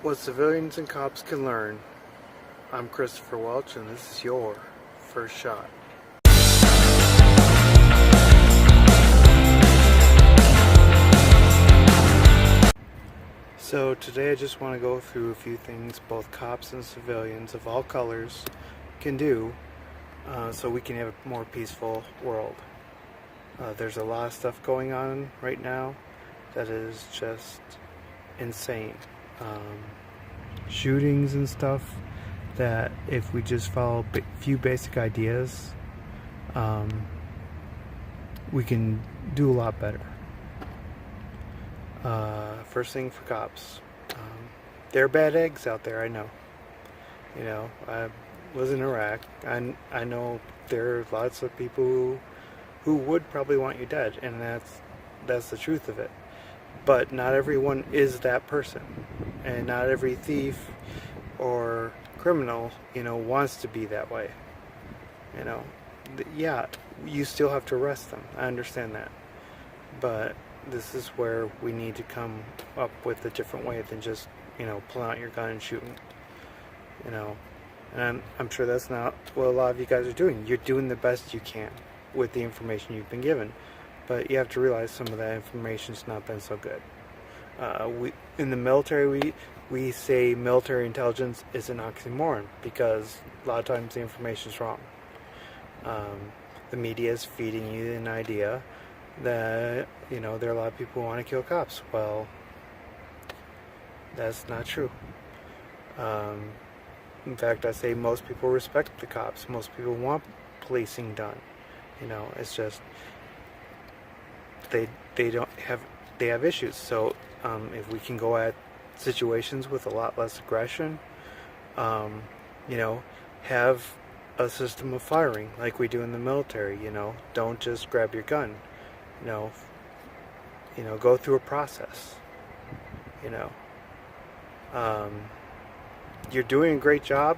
What civilians and cops can learn. I'm Christopher Welch, and this is your first shot. So today I just want to go through a few things both cops and civilians of all colors can do so we can have a more peaceful world. There's a lot of stuff going on right now that is just insane. Shootings and stuff that if we just follow a few basic ideas, we can do a lot better. First thing for cops, there are bad eggs out there, I know. You know, I was in Iraq. I know there are lots of people who would probably want you dead, and that's the truth of it. But not everyone is that person, and not every thief or criminal, wants to be that way. Yeah, you still have to arrest them. I understand that, but this is where we need to come up with a different way than just, pulling out your gun and shooting. And I'm sure that's not what a lot of you guys are doing. You're doing the best you can with the information you've been given. But you have to realize some of that information's not been so good. In the military, we say military intelligence is an oxymoron because a lot of times the information's wrong. The media is feeding you an idea that, there are a lot of people who want to kill cops. Well, that's not true. In fact, I say most people respect the cops. Most people want policing done. It's just they have issues. So if we can go at situations with a lot less aggression, have a system of firing like we do in the military. Don't just grab your gun. Go through a process. You're doing a great job.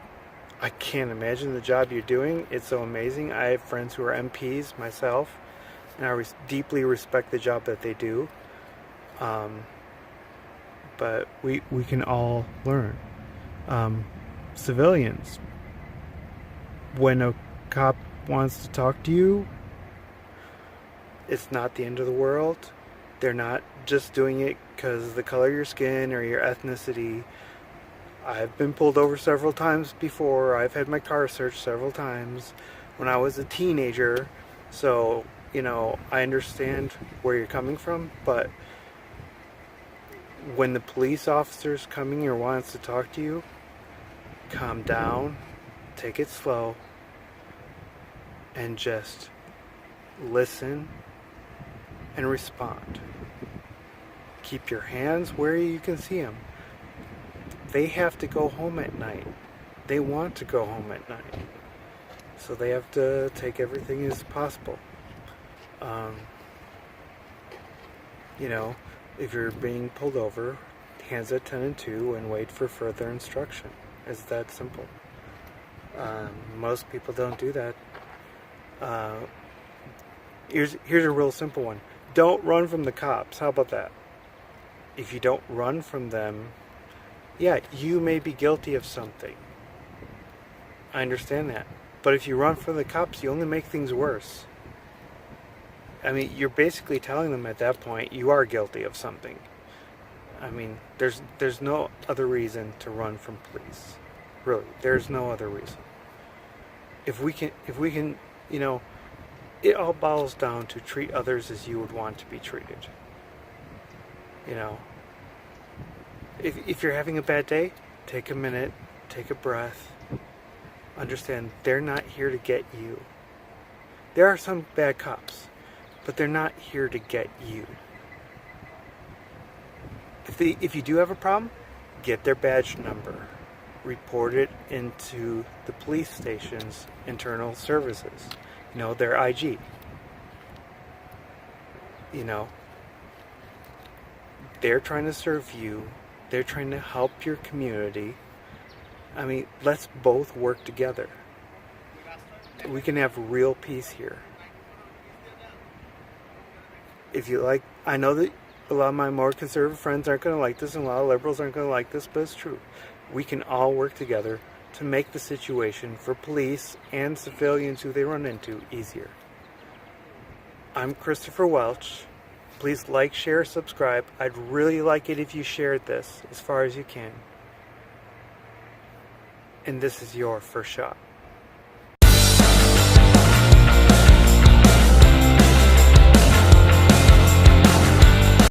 I can't imagine the job you're doing. It's so amazing. I have friends who are MPs myself, and I deeply respect the job that they do. But we can all learn. Civilians, when a cop wants to talk to you, it's not the end of the world. They're not just doing it because of the color of your skin or your ethnicity. I've been pulled over several times before. I've had my car searched several times when I was a teenager. So, I understand where you're coming from, but when the police officer's coming or wants to talk to you, calm down, take it slow, and just listen and respond. Keep your hands where you can see them. They have to go home at night. They want to go home at night. So they have to take everything as possible. If you're being pulled over, hands at 10 and 2 and wait for further instruction. It's that simple. Most people don't do that. Here's a real simple one. Don't run from the cops. How about that? If you don't run from them, yeah, you may be guilty of something. I understand that. But if you run from the cops, you only make things worse. I mean, you're basically telling them at that point you are guilty of something. I mean, there's no other reason to run from police. Really, there's no other reason. If we can, it all boils down to treat others as you would want to be treated. If you're having a bad day, take a minute, take a breath. Understand, they're not here to get you. There are some bad cops, but they're not here to get you. If you do have a problem, get their badge number. Report it into the police station's internal services. Their IG. They're trying to serve you. They're trying to help your community. I mean, let's both work together. We can have real peace here. If you like, I know that A lot of my more conservative friends aren't going to like this, and a lot of liberals aren't going to like this, but it's true. We can all work together to make the situation for police and civilians who they run into easier. I'm Christopher Welch. Please like, share, subscribe. I'd really like it if you shared this as far as you can. And this is your first shot.